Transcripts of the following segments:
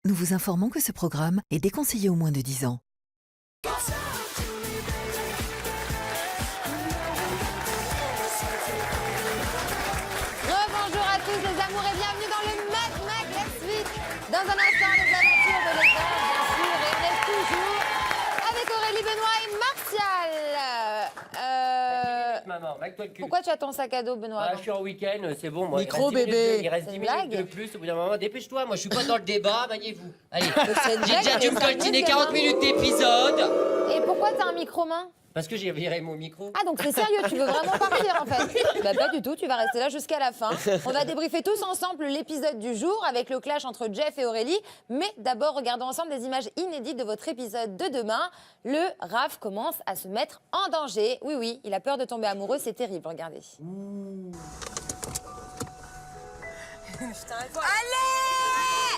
Nous vous informons que ce programme est déconseillé aux moins de 10 ans. Bonjour à tous les amours et bienvenue dans le Mad Mag la suite. Dans un instant, les aventures de l'école, bien sûr, et on est toujours avec Aurélie, Benoît et Martial. Maman, mec-toi le cul. Pourquoi tu as ton sac à dos, Benoît? Je suis en week-end, c'est bon. Moi, Micro, il reste 10 bébé. minutes, il reste C'est 10 une minutes blague de plus. Au bout d'un moment, dépêche-toi. Moi, je suis pas dans le débat. Bagnez-vous. Allez. C'est une J'ai blague, déjà dû mais me ça coltiner me 40 fait minutes d'épisode. Et pourquoi t'as un micro-main? Parce que j'ai viré mon micro. Ah, donc c'est sérieux, tu veux vraiment partir en fait? Bah pas du tout, tu vas rester là jusqu'à la fin. On va débriefer tous ensemble l'épisode du jour avec le clash entre Jeff et Aurélie. Mais d'abord, regardons ensemble des images inédites de votre épisode de demain. Le Raph commence à se mettre en danger. Oui, oui, il a peur de tomber amoureux, c'est terrible, regardez. Allez!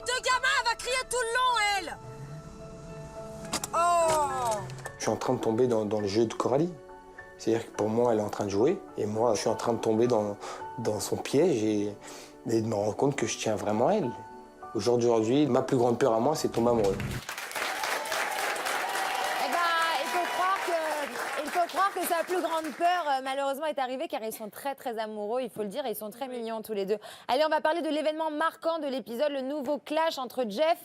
Deux gamins, elle va crier tout le long, elle! Oh! Je suis en train de tomber dans le jeu de Coralie. C'est-à-dire que pour moi, elle est en train de jouer, et moi, je suis en train de tomber dans son piège et de me rendre compte que je tiens vraiment à elle. Aujourd'hui, ma plus grande peur à moi, c'est de tomber amoureux. Eh ben, il faut croire que sa plus grande peur, malheureusement, est arrivée car ils sont très, très amoureux, il faut le dire, et ils sont très mignons tous les deux. Allez, on va parler de l'événement marquant de l'épisode, le nouveau clash entre Jeff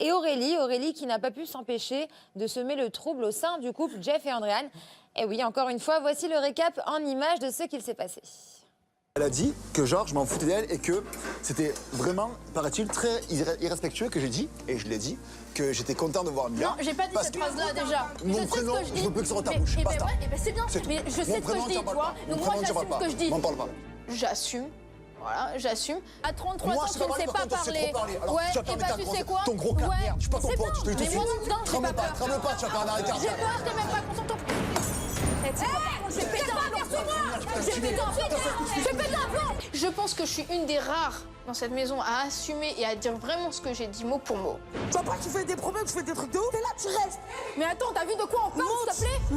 et Aurélie. Aurélie qui n'a pas pu s'empêcher de semer le trouble au sein du couple Jeff et Andréane. Et oui, encore une fois, voici le récap en images de ce qu'il s'est passé. Elle a dit que genre je m'en foutais d'elle et que c'était vraiment, paraît-il, très irrespectueux que j'ai dit, et je l'ai dit, que j'étais content de voir Mia. Non, j'ai pas dit cette phrase-là déjà. Mon prénom, je veux plus que ça rentre ta bouche. Mais Basta. ouais, c'est bien, C'est tout. mais je sais Mon ce que prénom, je dis, t'en tu parles vois. pas. Donc Mon moi, prénom, t'en j'assume parles ce que je dis. M'en parle pas. J'assume. Voilà, j'assume. À 33 Moi, ans, je sais je ne pas sais parler, pas par contre, tu sais parler. trop parler. Alors, Ouais, tu vas et permettre bah ta tu grosse- sais quoi? ton gros cas de Ouais, merde. Je suis pas ton c'est pote, bien. je te le dis Mais tout de moi, suite. non, j'ai Tremble pas pas, peur. tremble pas, tu vas faire un arrêt J'ai cardiaque. peur, je t'ai même pas contre ton... Je vais péter un plomb sur moi. Je vais péter un plomb. Je vais péter un plomb. Je pense que je suis une des rares dans cette maison à assumer et à dire vraiment ce que j'ai dit mot pour mot. Tu vois pas que tu fais des problèmes, tu fais des trucs de ouf? T'es là, tu restes! Mais attends, t'as vu de quoi on parle, s'il te plaît?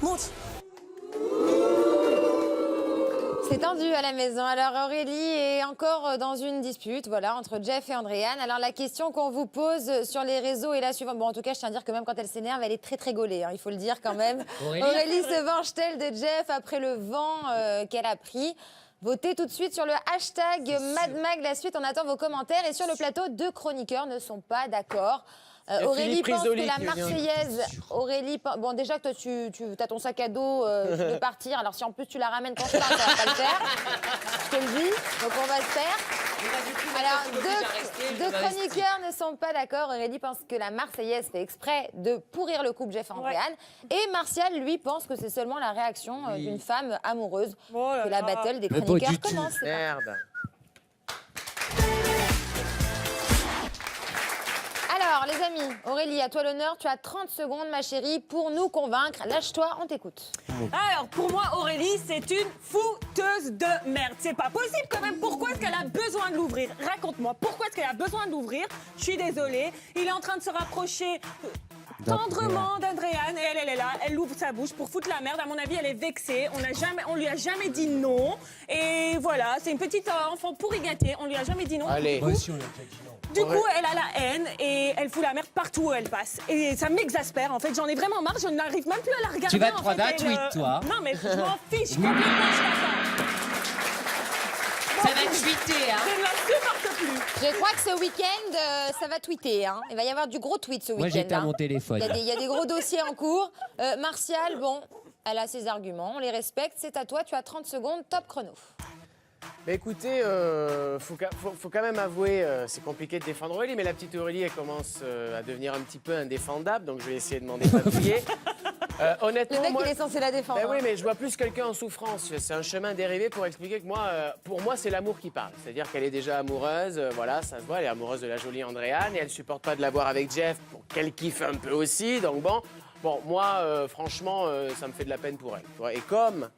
Monte! C'est tendu à la maison. Alors Aurélie est encore dans une dispute, voilà, entre Jeff et Andréane. Alors la question qu'on vous pose sur les réseaux est la suivante. Bon, en tout cas, je tiens à dire que même quand elle s'énerve, elle est très très gaulée, hein, il faut le dire quand même. Aurélie se venge-t-elle de Jeff après le vent qu'elle a pris? Votez tout de suite sur le hashtag MadMag la suite. On attend vos commentaires. Et sur le plateau, deux chroniqueurs ne sont pas d'accord. Aurélie pense que la Marseillaise... Aurélie, bon déjà que toi tu as ton sac à dos, tu veux partir. Alors si en plus tu la ramènes quand je parle, ça va pas le faire. Je te le dis, donc on va se faire. Alors deux chroniqueurs ne sont pas d'accord. Aurélie pense que la Marseillaise fait exprès de pourrir le couple Jeff et Andréane. Et Martial, lui, pense que c'est seulement la réaction d'une femme amoureuse que la battle des chroniqueurs commence. Merde. Alors, les amis, Aurélie, à toi l'honneur. Tu as 30 secondes, ma chérie, pour nous convaincre. Lâche-toi, on t'écoute. Alors, pour moi, Aurélie, c'est une fouteuse de merde. C'est pas possible quand même. Pourquoi est-ce qu'elle a besoin de l'ouvrir? Raconte-moi, pourquoi est-ce qu'elle a besoin de l'ouvrir? Je suis désolée. Il est en train de se rapprocher tendrement d'Andréane et elle est là. Elle ouvre sa bouche pour foutre la merde. À mon avis, elle est vexée. On lui a jamais dit non. Et voilà, c'est une petite enfant pourri gâtée. On lui a jamais dit non. Allez. Du coup, elle a la haine et elle fout la merde partout où elle passe. Et ça m'exaspère, en fait. J'en ai vraiment marre. Je n'arrive même plus à la regarder. Tu vas te en prendre fait, un tweet, toi. Non, mais je m'en fiche complètement. Ça va tweeter, hein. Je ne la supporte plus. Je crois que ce week-end, ça va tweeter. Hein. Il va y avoir du gros tweet ce week-end. Moi, j'étais à hein. mon téléphone. Il y a des gros dossiers en cours. Martial, bon, elle a ses arguments, on les respecte. C'est à toi, tu as 30 secondes, top chrono. Mais écoutez, faut quand même avouer, c'est compliqué de défendre Aurélie, mais la petite Aurélie, elle commence à devenir un petit peu indéfendable, donc je vais essayer de m'en dépatouiller. Honnêtement, Le mec, moi, il est censé la défendre. ben oui, hein. mais je vois plus quelqu'un en souffrance. C'est un chemin dérivé pour expliquer que moi, pour moi, c'est l'amour qui parle. C'est-à-dire qu'elle est déjà amoureuse, voilà, ça se voit, elle est amoureuse de la jolie Andréane et elle supporte pas de la voir avec Jeff, pour qu'elle kiffe un peu aussi. Donc bon, moi, franchement, ça me fait de la peine pour elle. Tu vois. Et comme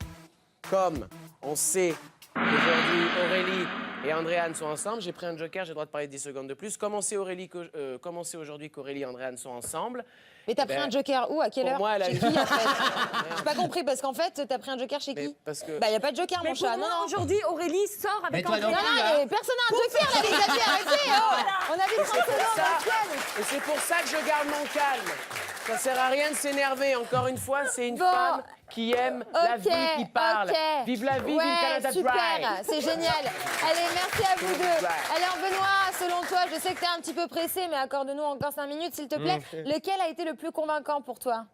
on sait qu'aujourd'hui, Aurélie et Andréane sont ensemble. J'ai pris un joker, j'ai le droit de parler 10 secondes de plus. Comment c'est aujourd'hui qu'Aurélie et Andréane sont ensemble? Mais t'as pris un joker où? À quelle pour heure? moi, elle a Chez eu- qui, en fait? J'ai pas compris, parce qu'en fait, t'as pris un joker chez Mais qui? parce que... Bah, y a pas de joker, Mais mon chat. pour Non, moi, non. aujourd'hui, Aurélie sort avec Mais toi non Andréane. plus, Non, hein. mais personne n'a un joker, là, les amis, arrêtez, oh. On a vu 30 secondes dans le ciel. Et c'est pour ça que je garde mon calme. Ça sert à rien de s'énerver. Encore une fois, c'est une Bon. femme qui aime la vie, qui parle. ok. Vive la vie, Ouais, vive Canada super, Dry. c'est génial. Allez, merci à vous deux. Dry. Alors, Benoît, selon toi, je sais que t'es un petit peu pressé, mais accorde-nous encore 5 minutes, s'il te plaît. Lequel a été le plus convaincant pour toi?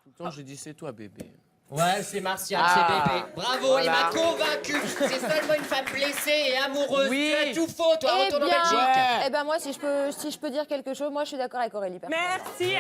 Tout le temps, je dis c'est toi, bébé. Ouais, c'est Martial, Ah, c'est bébé. Bravo, voilà. il m'a convaincu. C'est seulement une femme blessée et amoureuse. Oui. Tu as tout faux, toi. Eh Retourne en bien, Belgique. eh ben moi, si je peux dire quelque chose, moi, je suis d'accord avec Aurélie. personnellement. Merci,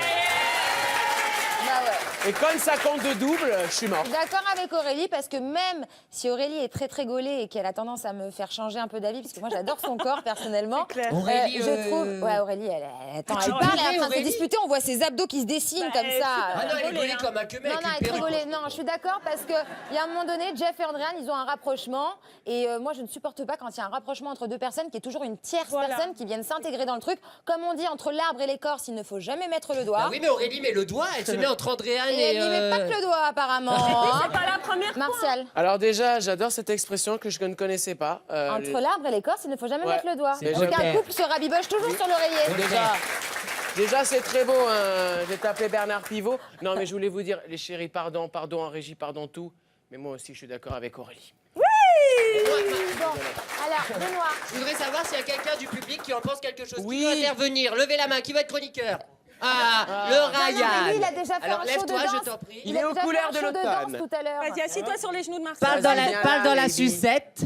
Bah ouais. Et quand ça compte de double, je suis mort. Je suis d'accord avec Aurélie parce que même si Aurélie est très très gaulée et qu'elle a tendance à me faire changer un peu d'avis, parce que moi j'adore son corps personnellement, Aurélie, je trouve. Ouais, Aurélie, attends, elle tu parle, elle est en train de se Aurélie disputer, on voit ses abdos qui se dessinent Bah, comme elle est ça. Ah non, elle est gaulée comme un queue, Non, avec non, une elle est très perruque. gaulée. Non, je suis d'accord parce qu'il y a un moment donné, Jeff et Andréane, ils ont un rapprochement. Et moi, je ne supporte pas quand il y a un rapprochement entre deux personnes, qu'il y ait toujours une tierce Voilà. personne qui vienne s'intégrer dans le truc. Comme on dit, entre l'arbre et l'écorce, il ne faut jamais mettre le doigt. Ah oui, mais Aurélie met le doigt, elle se met entre Andréane Et et. elle n'y met pas que le doigt, apparemment. C'est pas la première fois. Martial. Alors déjà, j'adore cette expression que je ne connaissais pas. Entre l'arbre et l'écorce, il ne faut jamais Ouais. mettre le doigt. C'est Donc ok. un couple se rabiboche toujours sur l'oreiller. Déjà, c'est très beau. Hein. J'ai tapé Bernard Pivot. Non, mais je voulais vous dire, les chéris, pardon en régie, pardon tout. Mais moi aussi, je suis d'accord avec Aurélie. Bon, alors, Benoît. Je voudrais savoir s'il y a quelqu'un du public qui en pense quelque chose. Oui. Qui veut intervenir? Levez la main, qui veut être chroniqueur? Ah, le Non, non, mais Ryan. lui, il a déjà fait Alors un show de lève-toi, danse. je t'en prie. Il est aux a déjà fait couleurs un de show l'automne. danse tout à l'heure. Vas-y, assis-toi sur les genoux de Marcel. Parle dans la sucette.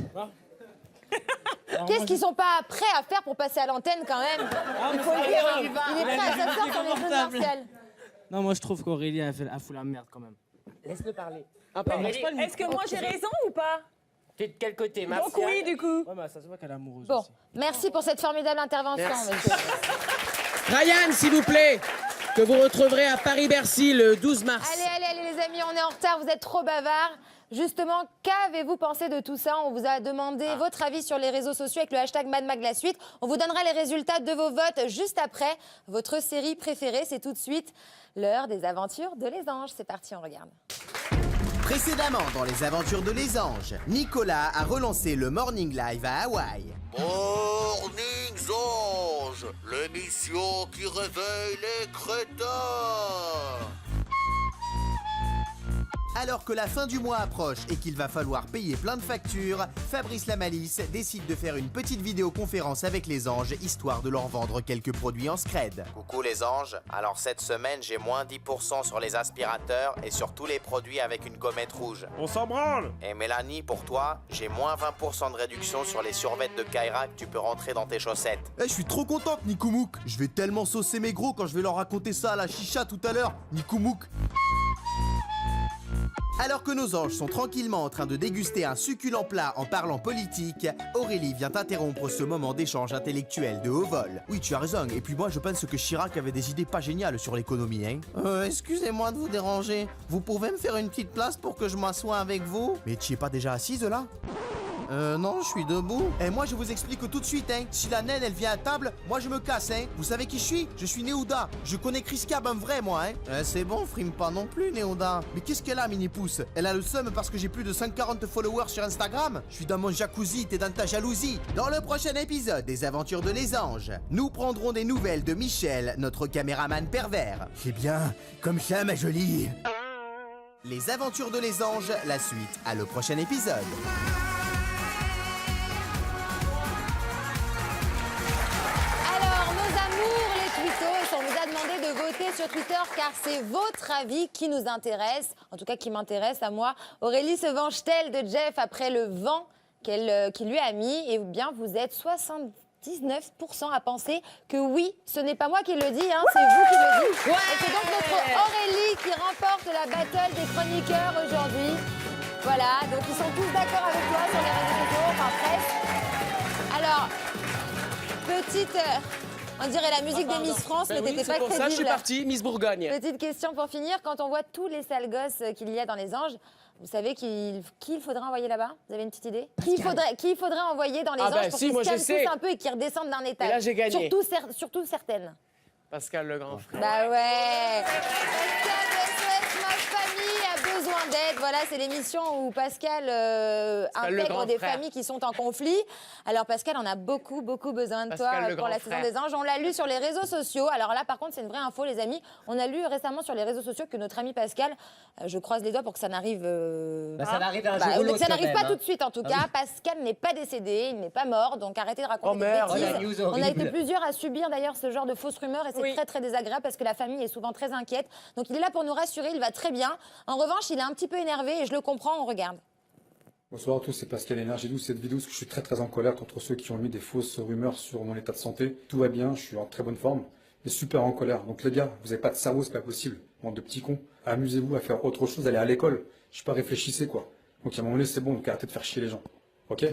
Qu'est-ce qu'ils sont pas prêts à faire pour passer à l'antenne quand même? Il faut le dire. Il est prêt à s'asseoir sur les genoux de Martial. Non, moi je trouve qu'Aurélie a fout la merde quand même. Laisse-le parler. Ah, pardon. Est-ce que moi j'ai raison ou pas? T'es de quel côté, Martial? Donc oui, du coup. Ouais, mais ça se voit qu'elle est amoureuse Bon, aussi. merci pour cette formidable intervention, Merci. monsieur. Ryan, s'il vous plaît, que vous retrouverez à Paris-Bercy le 12 mars. Allez, les amis, on est en retard, vous êtes trop bavards. Justement, qu'avez-vous pensé de tout ça? On vous a demandé votre avis sur les réseaux sociaux avec le hashtag #MadMagLaSuite. On vous donnera les résultats de vos votes juste après. Votre série préférée, c'est tout de suite l'heure des aventures de les anges. C'est parti, on regarde. Précédemment dans les aventures de les anges, Nicolas a relancé le Morning Live à Hawaï. Morning Ange, l'émission qui réveille les crétins. Alors que la fin du mois approche et qu'il va falloir payer plein de factures, Fabrice Lamalisse décide de faire une petite vidéoconférence avec les anges, histoire de leur vendre quelques produits en scred. Coucou les anges, alors cette semaine j'ai moins 10% sur les aspirateurs et sur tous les produits avec une gommette rouge. On s'en branle. Et Mélanie, pour toi, j'ai moins 20% de réduction sur les survêtes de Kaira que tu peux rentrer dans tes chaussettes. Eh, je suis trop contente, Nikoumouk. Je vais tellement saucer mes gros quand je vais leur raconter ça à la chicha tout à l'heure, Nikoumouk. Alors que nos anges sont tranquillement en train de déguster un succulent plat en parlant politique, Aurélie vient interrompre ce moment d'échange intellectuel de haut vol. Oui, tu as raison, et puis moi je pense que Chirac avait des idées pas géniales sur l'économie, hein. Excusez-moi de vous déranger, vous pouvez me faire une petite place pour que je m'assoie avec vous? Mais tu es pas déjà assise là? Non, je suis debout. Et moi, je vous explique tout de suite, hein. Si la naine, elle vient à table, moi, je me casse, hein. Vous savez qui je suis? Je suis Néouda. Je connais Chris Cab, un vrai, moi, hein. C'est bon, frime pas non plus, Néouda. Mais qu'est-ce qu'elle a, Mini-Pouce? Elle a le seum parce que j'ai plus de 140 followers sur Instagram? Je suis dans mon jacuzzi, t'es dans ta jalousie. Dans le prochain épisode des aventures de les anges, nous prendrons des nouvelles de Michel, notre caméraman pervers. C'est bien, comme ça, ma jolie. Les aventures de les anges, la suite à le prochain épisode. Alors, nos amours, les tweetos, on vous a demandé de voter sur Twitter car c'est votre avis qui nous intéresse, en tout cas qui m'intéresse à moi. Aurélie se venge-t-elle de Jeff après le vent qu'il lui a mis? Eh bien, vous êtes 79% à penser que oui, ce n'est pas moi qui le dis, hein, c'est vous qui le dites. Et c'est donc notre Aurélie qui remporte la battle des chroniqueurs aujourd'hui. Voilà, donc ils sont tous d'accord avec toi sur les réseaux sociaux, enfin presque. Alors, petite... on dirait la musique des Miss France, mais t'étais pas C'est pour ça que je suis crédible. parti, Miss Bourgogne. Petite question pour finir, quand on voit tous les sales gosses qu'il y a dans les anges, Vous savez qui il faudrait envoyer là-bas? Vous avez une petite idée? Qui il faudrait envoyer dans les anges pour qu'ils se calment tous un peu et qu'ils redescendent d'un étage? Et là, j'ai gagné. Surtout certaines. Pascal le grand frère. Bah ouais. Pascal de SOS Ma Famille a besoin d'aide. Voilà, c'est l'émission où Pascal intègre des familles qui sont en conflit. Alors Pascal, on a beaucoup besoin de toi pour la saison des anges. On l'a lu sur les réseaux sociaux. Alors là, par contre, c'est une vraie info, les amis. On a lu récemment sur les réseaux sociaux que notre ami Pascal, je croise les doigts pour que ça n'arrive. Ça n'arrive un jour ou l'autre. Ça n'arrive quand pas même, tout de suite, en tout cas. Pascal n'est pas décédé, il n'est pas mort. Donc arrêtez de raconter des bêtises. Oh, On a été plusieurs à subir d'ailleurs ce genre de fausses rumeurs et c'est très désagréable parce que la famille est souvent très inquiète. Donc il est là pour nous rassurer, il va très bien. En revanche, il est un petit peu énervé et je le comprends, on regarde. Bonsoir à tous, c'est Pascal Énergie 12, cette vidéo parce que je suis très en colère contre ceux qui ont mis des fausses rumeurs sur mon état de santé. Tout va bien, je suis en très bonne forme, mais super en colère. Donc les gars, vous n'avez pas de cerveau, c'est pas possible. Bande de petits cons, amusez-vous à faire autre chose, allez à l'école. Je sais pas, réfléchissez quoi. Donc à un moment donné, c'est bon, donc arrêtez de faire chier les gens. Ok?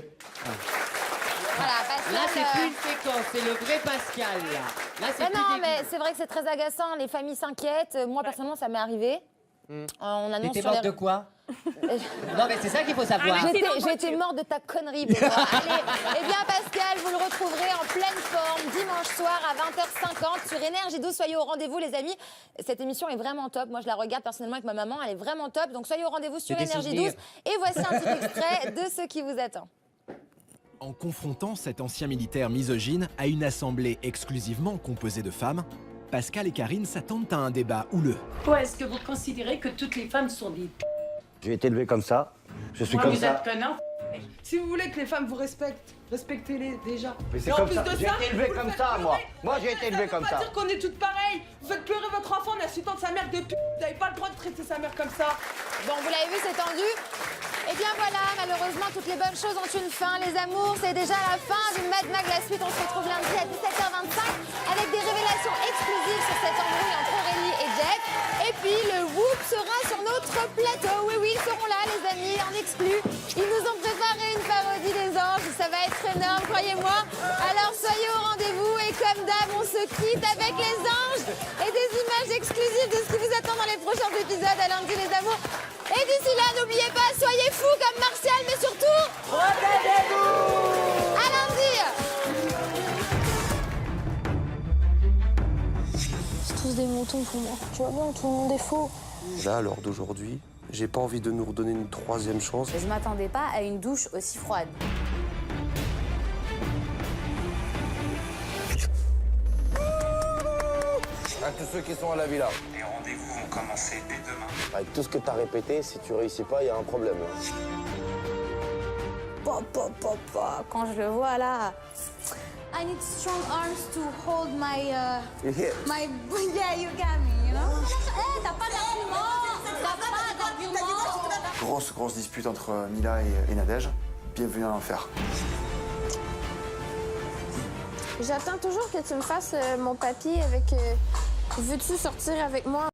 Voilà, Pascal, Là, c'est plus une séquence, c'est le vrai Pascal. Là, c'est plus non, dégueu. mais c'est vrai que c'est très agaçant, les familles s'inquiètent. Moi, personnellement, ça m'est arrivé. On annonce T'étais sur morte de quoi? Non, mais c'est ça qu'il faut savoir. J'étais morte de ta connerie, Benoît. Allez, eh bien, Pascal, vous le retrouverez en pleine forme dimanche soir à 20h50 sur Énergie 12. Soyez au rendez-vous, les amis. Cette émission est vraiment top. Moi, je la regarde personnellement avec ma maman. Elle est vraiment top. Donc, soyez au rendez-vous sur Énergie 12. Et voici un petit extrait de ce qui vous attend. En confrontant cet ancien militaire misogyne à une assemblée exclusivement composée de femmes, Pascal et Karine s'attendent à un débat houleux. Pourquoi est-ce que vous considérez que toutes les femmes sont des p***? J'ai été élevé comme ça, je suis Moi, comme vous ça. êtes connard. Si vous voulez que les femmes vous respectent, respectez-les déjà. Mais c'est Et en comme plus ça, de j'ai ça, été élevé vous le comme faites ça, pleurer. moi. Moi, j'ai été élevé comme Ça ça. veut pas dire qu'on est toutes pareilles. Vous faites pleurer votre enfant en insultant sa mère de p***. Vous n'avez pas le droit de traiter sa mère comme ça. Bon, vous l'avez vu, c'est tendu. Eh bien voilà, malheureusement, toutes les bonnes choses ont une fin. Les amours, c'est déjà la fin du Mad Mag. La suite, on se retrouve lundi à 17h25 avec des révélations exclusives sur cette embrouille entre Aurélie et Jeff. Et puis, le Whoop sera sur notre plateau. Oui, ils seront là, les amis, en exclu. Ils nous ont préparé une parodie des anges. Ça va être énorme, croyez-moi. Alors, soyez au rendez-vous. Et comme d'hab, on se quitte avec les anges et des images exclusives de ce qui vous attend dans les prochains épisodes. À lundi, les amours. Et d'ici là, n'oubliez pas, soyez fous comme Martial, mais surtout, protégez-vous. À lundi. C'est tous des moutons pour moi. Tu vois bien, tout le monde est faux. Là, à l'heure d'aujourd'hui, j'ai pas envie de nous redonner une troisième chance. Je m'attendais pas à une douche aussi froide. À tous ceux qui sont à la villa. Les rendez-vous vont commencer dès demain. Avec tout ce que t'as répété, si tu réussis pas, il y a un problème. Quand je le vois là. I need strong arms to hold my. My. Yeah, you got me, you know? Hey, t'as pas d'argument! T'as pas d'argument! Grosse dispute entre Mila et Nadège. Bienvenue à l'enfer. J'attends toujours que tu me fasses mon papier avec. Veux-tu sortir avec moi?